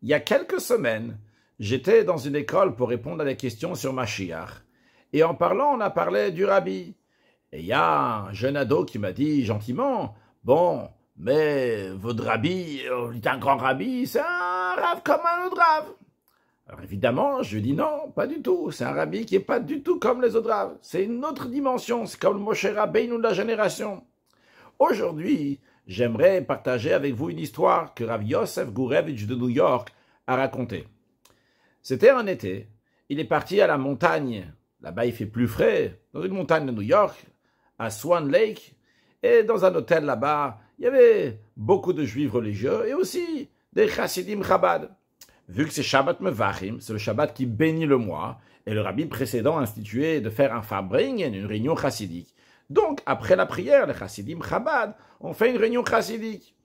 Il y a quelques semaines, j'étais dans une école pour répondre à des questions sur Mashiach. Et en parlant, on a parlé du rabbi. Et il y a un jeune ado qui m'a dit gentiment, « Bon, mais votre rabbi, il est un grand rabbi, c'est un rave comme un autre rave. » Alors évidemment, je lui dis non, pas du tout. C'est un rabbi qui n'est pas du tout comme les autres raves. C'est une autre dimension, c'est comme le Moshe Rabbeinu de la génération. Aujourd'hui, j'aimerais partager avec vous une histoire que Rav Yosef Gurevitch de New York a racontée. C'était un été, il est parti à la montagne, là-bas il fait plus frais, dans une montagne de New York, à Swan Lake, et dans un hôtel là-bas, il y avait beaucoup de juifs religieux et aussi des chassidim Chabad. Vu que c'est Shabbat Mevachim, c'est le Shabbat qui bénit le mois, et le rabbi précédent a institué de faire un Farbringen, une réunion chassidique. Donc, après la prière, les chassidim Chabad ont fait une réunion chassidique.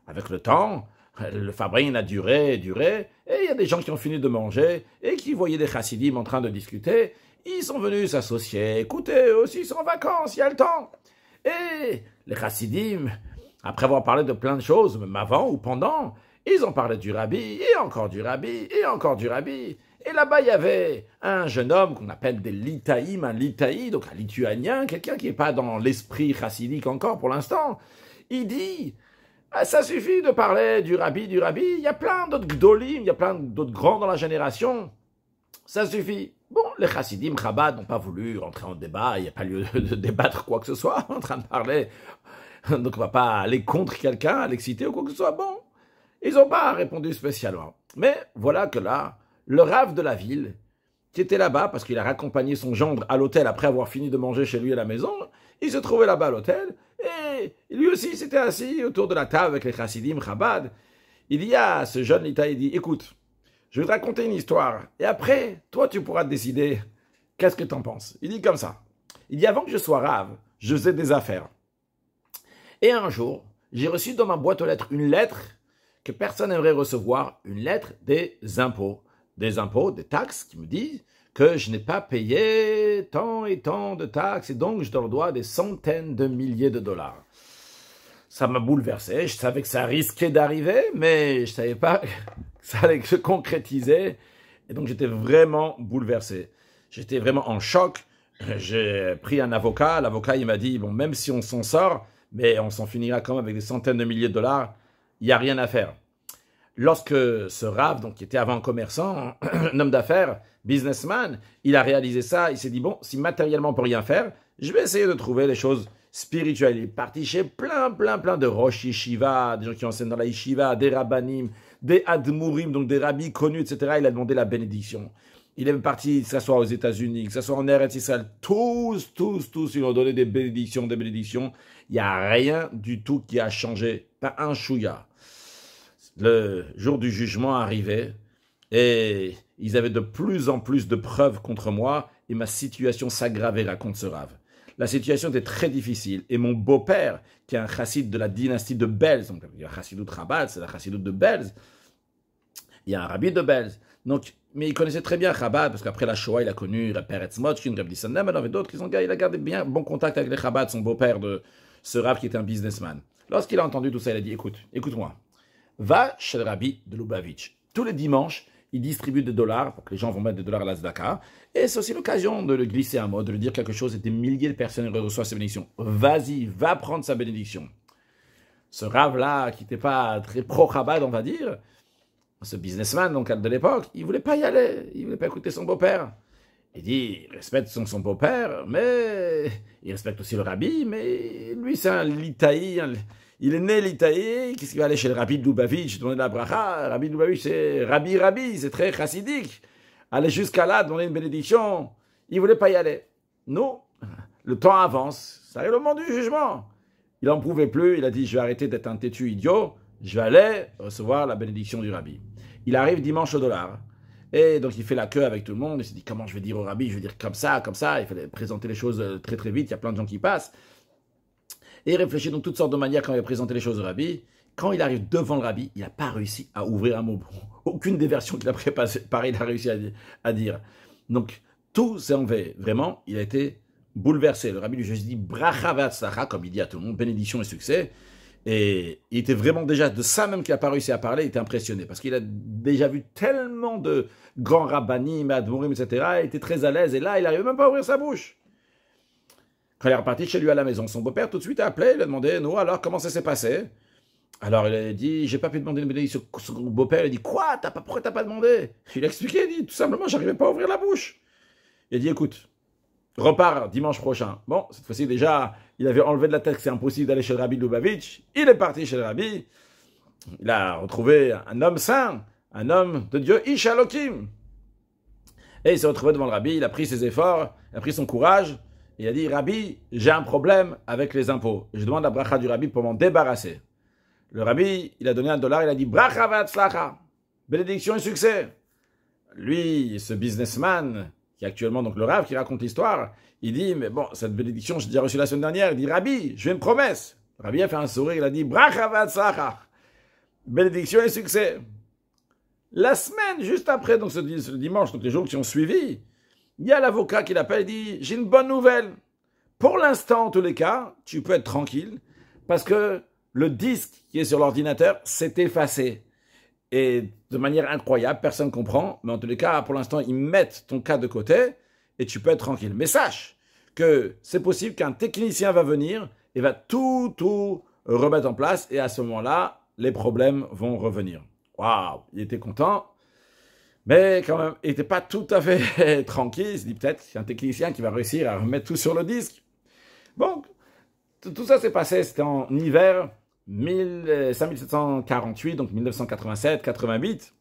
Avec le temps, le Farbringen a duré, et il y a des gens qui ont fini de manger, et qui voyaient des chassidim en train de discuter. Ils sont venus s'associer, écoutez, eux aussi ils sont en vacances, il y a le temps. Et les chassidim, après avoir parlé de plein de choses, même avant ou pendant, ils ont parlé du rabbi, et encore du rabbi, et encore du rabbi. Et là-bas, il y avait un jeune homme qu'on appelle des litaïm, un litaï, donc un lituanien, quelqu'un qui n'est pas dans l'esprit chassidique encore pour l'instant. Il dit, ça suffit de parler du rabbi, il y a plein d'autres gdolim, il y a plein d'autres grands dans la génération. Ça suffit. Bon, les chassidim Chabad n'ont pas voulu rentrer en débat, il n'y a pas lieu de débattre quoi que ce soit, en train de parler. Donc on ne va pas aller contre quelqu'un, l'exciter ou quoi que ce soit. Bon. Ils n'ont pas répondu spécialement. Mais voilà que là, le rave de la ville, qui était là-bas, parce qu'il a raccompagné son gendre à l'hôtel après avoir fini de manger chez lui à la maison, il se trouvait là-bas à l'hôtel, et lui aussi s'était assis autour de la table avec les chassidim Chabad. Il dit à ce jeune Lita, il dit, écoute, je vais te raconter une histoire, et après, toi tu pourras décider qu'est-ce que tu en penses. Il dit comme ça, il dit, avant que je sois rave, je faisais des affaires. Et un jour, j'ai reçu dans ma boîte aux lettres une lettre que personne n'aimerait recevoir, une lettre des impôts, des taxes qui me disent que je n'ai pas payé tant et tant de taxes et donc je leur dois des centaines de milliers de dollars. Ça m'a bouleversé, je savais que ça risquait d'arriver, mais je ne savais pas que ça allait se concrétiser et donc j'étais vraiment bouleversé. J'étais vraiment en choc, j'ai pris un avocat, l'avocat il m'a dit, bon même si on s'en sort, mais on s'en finira quand même avec des centaines de milliers de dollars, il n'y a rien à faire. Lorsque ce Rav, donc qui était avant commerçant, un homme d'affaires, businessman, il a réalisé ça, il s'est dit, bon, si matériellement on peut rien faire, je vais essayer de trouver les choses spirituelles. Il est parti chez plein de Rosh Yeshiva, des gens qui enseignent dans la Yeshiva, des Rabbanim, des Admurim, donc des rabbis connus, etc. Il a demandé la bénédiction. Il est parti, que ce soit aux États-Unis, que ce soit en Eretz Israël, tous, ils ont donné des bénédictions. Il n'y a rien du tout qui a changé, pas un chouïa. Le jour du jugement arrivait et ils avaient de plus en plus de preuves contre moi et ma situation s'aggravait, raconte ce Rav. La situation était très difficile et mon beau-père, qui est un chassid de la dynastie de Belz, donc il y a un chassidout Chabad, c'est la chassidout de Belz, il y a un rabbi de Belz, donc, mais il connaissait très bien Chabad parce qu'après la Shoah, il a connu Peretz Mochkin, Reb Nissan Nemanov et d'autres, il a gardé bien bon contact avec les Chabad, son beau-père de ce Rav qui était un businessman. Lorsqu'il a entendu tout ça, il a dit, écoute-moi, va chez le rabbi de Lubavitch. Tous les dimanches, il distribue des dollars, pour que les gens vont mettre des dollars à la tzedaka, et c'est aussi l'occasion de le glisser un mot, de lui dire quelque chose, et des milliers de personnes reçoivent sa bénédiction. Vas-y, va prendre sa bénédiction. Ce Rav-là, qui n'était pas très pro-Chabad, on va dire, ce businessman donc de l'époque, il ne voulait pas y aller, il ne voulait pas écouter son beau-père. Il dit, il respecte son beau-père, mais il respecte aussi le rabbi, mais lui c'est un litaï, il est né litaï, qu'est-ce qu'il va aller chez le rabbi de Lubavitch, demander la bracha, rabbi de Lubavitch c'est rabbi, c'est très chassidique, aller jusqu'à là, demander une bénédiction, il ne voulait pas y aller. Nous, le temps avance, ça arrive le moment du jugement. Il n'en pouvait plus, il a dit, je vais arrêter d'être un têtu idiot, je vais aller recevoir la bénédiction du rabbi. Il arrive dimanche au dollar. Et donc il fait la queue avec tout le monde, il s'est dit comment je vais dire au rabbi, je vais dire comme ça, il fallait présenter les choses très vite, il y a plein de gens qui passent. Et il réfléchit donc toutes sortes de manières quand il va présenter les choses au rabbi. Quand il arrive devant le rabbi, il n'a pas réussi à ouvrir un mot. Aucune des versions qu'il a préparées, il a réussi à dire. Donc tout s'est enlevé, vraiment, il a été bouleversé. Le rabbi lui a dit bracha v'atzlacha, comme il dit à tout le monde, bénédiction et succès. Et il était vraiment déjà de ça même qu'il n'a pas réussi à parler, il était impressionné. Parce qu'il a déjà vu tellement de grands rabbanim, admorim, etc. Il était très à l'aise. Et là, il n'arrivait même pas à ouvrir sa bouche. Quand il est reparti chez lui à la maison, son beau-père tout de suite a appelé, il a demandé, nous alors, comment ça s'est passé? Alors il a dit, j'ai pas pu demander une bénédiction. Son beau-père, il a dit, quoi? Pourquoi t'as pas demandé? Il a expliqué, il dit, tout simplement, j'arrivais pas à ouvrir la bouche. Il a dit, écoute, repars dimanche prochain. Bon, cette fois-ci, déjà, il avait enlevé de la tête que c'est impossible d'aller chez le Rabbi Lubavitch. Il est parti chez le Rabbi. Il a retrouvé un homme saint, un homme de Dieu, Ish Elokim. Et il s'est retrouvé devant le Rabbi, il a pris ses efforts, il a pris son courage. Il a dit, Rabbi, j'ai un problème avec les impôts. Je demande la bracha du Rabbi pour m'en débarrasser. Le Rabbi, il a donné $1, il a dit, bracha v'atzlacha, bénédiction et succès. Lui, ce businessman, qui est actuellement donc le Rav, qui raconte l'histoire, il dit, mais bon, cette bénédiction, j'ai déjà reçue la semaine dernière. Il dit, Rabbi, je fais une promesse. Le Rabbi a fait un sourire, il a dit, bracha v'atzlacha, bénédiction et succès. La semaine, juste après, donc ce dimanche, donc les jours qui ont suivi, il y a l'avocat qui l'appelle et dit, j'ai une bonne nouvelle. Pour l'instant, en tous les cas, tu peux être tranquille, parce que le disque qui est sur l'ordinateur s'est effacé. Et de manière incroyable, personne ne comprend, mais en tous les cas, pour l'instant, ils mettent ton cas de côté et tu peux être tranquille. Mais sache que c'est possible qu'un technicien va venir et va tout remettre en place et à ce moment-là, les problèmes vont revenir. Waouh, il était content, mais quand même, il n'était pas tout à fait tranquille. Il se dit peut-être qu'il y a un technicien qui va réussir à remettre tout sur le disque. Bon, tout ça s'est passé, c'était en hiver 5748, donc 1987-88.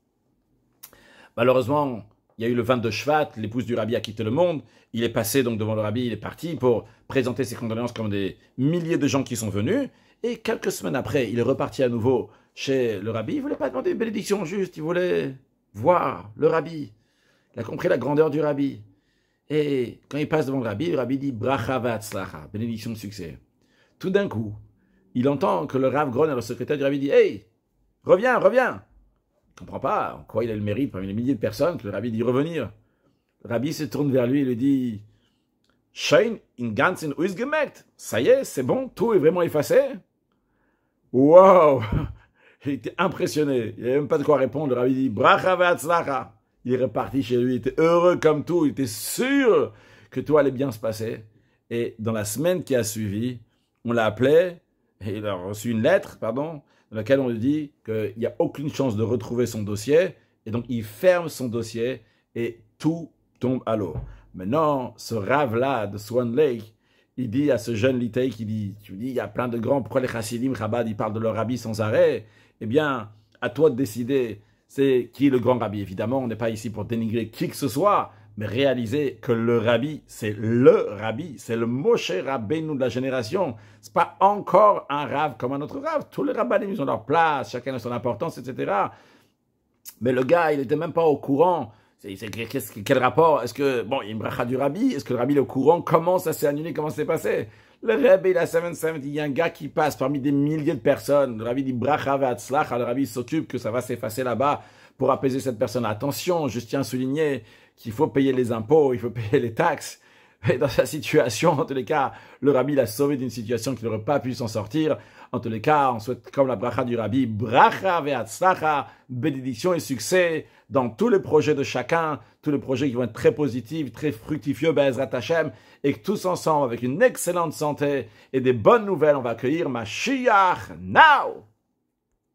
Malheureusement, il y a eu le 22 Shvat, l'épouse du Rabbi a quitté le monde. Il est passé donc devant le Rabbi, il est parti pour présenter ses condoléances comme des milliers de gens qui sont venus. Et quelques semaines après, il est reparti à nouveau chez le Rabbi. Il ne voulait pas demander une bénédiction juste, il voulait voir le Rabbi. Il a compris la grandeur du Rabbi. Et quand il passe devant le Rabbi dit bracha v'atzlacha, bénédiction de succès. Tout d'un coup, il entend que le Rav grogne, le secrétaire du Rabbi dit hey, reviens. Il ne comprend pas en quoi il a le mérite parmi les milliers de personnes que le Rabbi dit revenir. Le Rabbi se tourne vers lui et lui dit Schein in ganzen ausgemerkt. Ça y est, c'est bon, tout est vraiment effacé. Waouh! Il était impressionné. Il n'y avait même pas de quoi répondre. Le Rabbi dit bracha v'atzlacha. Il est reparti chez lui, il était heureux comme tout, il était sûr que tout allait bien se passer. Et dans la semaine qui a suivi, on l'a appelé, et il a reçu une lettre, dans laquelle on lui dit qu'il n'y a aucune chance de retrouver son dossier, et donc il ferme son dossier, et tout tombe à l'eau. Maintenant, ce Rav-là de Swan Lake, il dit à ce jeune Litei qui dit, il y a plein de grands, pourquoi les Chassidim, Chabad, ils parlent de leur Rabbi sans arrêt? Eh bien, à toi de décider. C'est qui est le grand Rabbi? Évidemment, on n'est pas ici pour dénigrer qui que ce soit, mais réaliser que le Rabbi, c'est le Rabbi, c'est le Moshe Rabbeinu de la génération. C'est pas encore un Rav comme un autre Rav. Tous les Rabbanim, ils ont leur place, chacun a son importance, etc. Mais le gars, il n'était même pas au courant. Quel rapport? Est-ce que, bon, il y a une bracha du Rabbi? Est-ce que le Rabbi est au courant? Comment ça s'est annulé? Comment ça s'est passé? Le Rabbi, il a 770, il y a un gars qui passe parmi des milliers de personnes. Le Rabbi dit bracha v'atzlacha. Le Rabbi s'occupe que ça va s'effacer là-bas pour apaiser cette personne. Attention, je tiens à souligner qu'il faut payer les impôts, il faut payer les taxes. Et dans sa situation, en tous les cas, le Rabbi l'a sauvé d'une situation qu'il n'aurait pas pu s'en sortir. En tous les cas, on souhaite, comme la bracha du Rabbi, bracha ve'atzlacha, bénédiction et succès dans tous les projets de chacun, tous les projets qui vont être très positifs, très fructifieux, Be'ezrat Hashem, et que tous ensemble, avec une excellente santé et des bonnes nouvelles, on va accueillir Mashiach now!